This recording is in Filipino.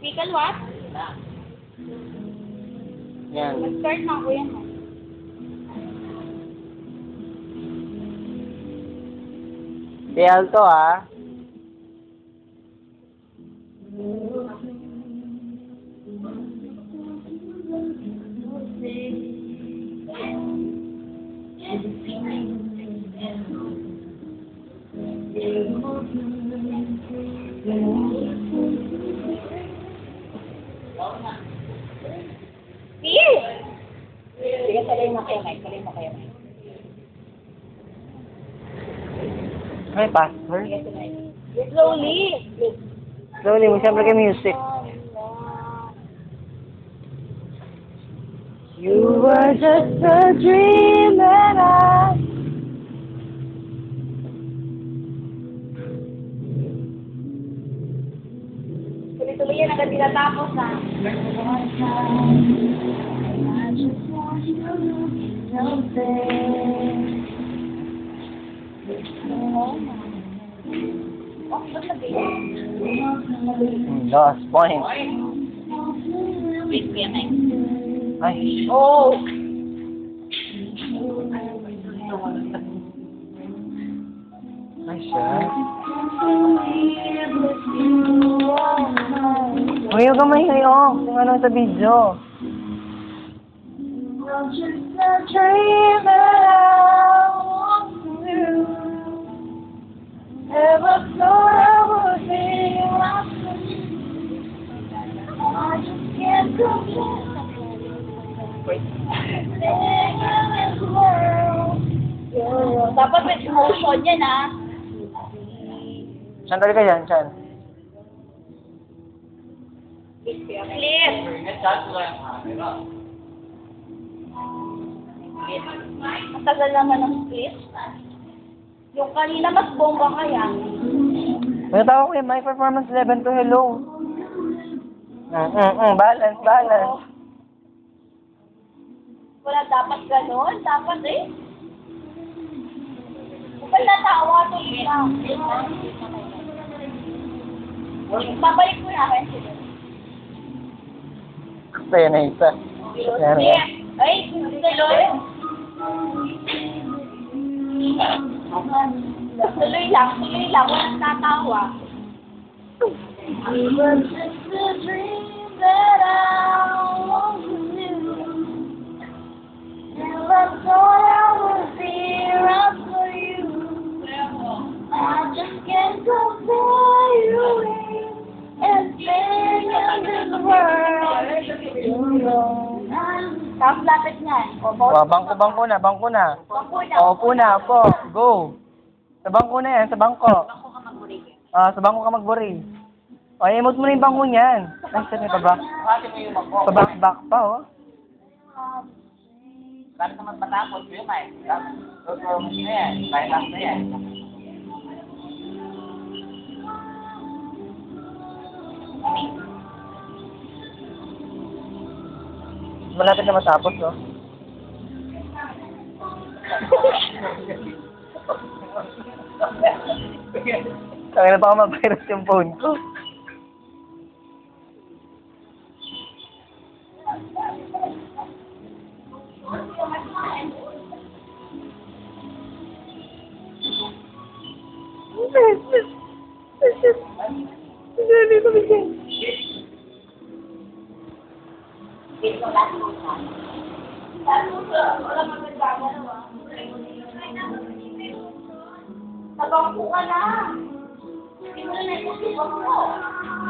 Pickle what? Yan. Mag-start na ako yan. Si Alto, ah. Sige, tuloy mo kayo, Mike. Tuloy mo kayo, Mike. May password? Sige, tuloy. Slowly. Slowly mo, siyempre kay music. You were just a dream that I... Tuloy-tuloy yan agad tinatapos, ha? Oh, ba't nag-iwan? Lost point. Wait, kuya, Mike. Ay. Oh! Ay, siya. Uy, huwag kang mahingi, oh. Kung ano sa video. Just a dream that I want to. Never thought I would be like this. I just can't comprehend. Dapat may emotion yan, ha? Sandali ka yan, Chan. Clip! Ang tagal naman ng split. Yung kanina mas bomba kaya. May tawag ko yung My Performance 11 to hello. Balance, balance. Wala dapat gano'n. Dapat eh. Kung natawa, tuloy lang. Babalik mo na rin sila. Kaya na isa. Yan. Ay, tuloy. Tuloy lang, tuloy lang. Walang tatawa. It was just a dream that I want to do. Never thought I would be right for you. I just can't compare you anything in this world. You know. Tapos lapit niyan. Bangko na, bangko na. Bangko na. Upo na, upo. Go. Sa bangko na yan, sa bangko. Sa bangko ka magburi. O, i-emote mo na yung bangko niyan. Ay, saan may pabak? Pabak-bak pa, oh. Para naman matapos yun, Mike. Tapos, yan. Kaya lang na yan. Malapit na matapos, oh. Kaya na pa ako mag-virus yung phone ko. Nabangko ka na. Hindi mo na naisip mo.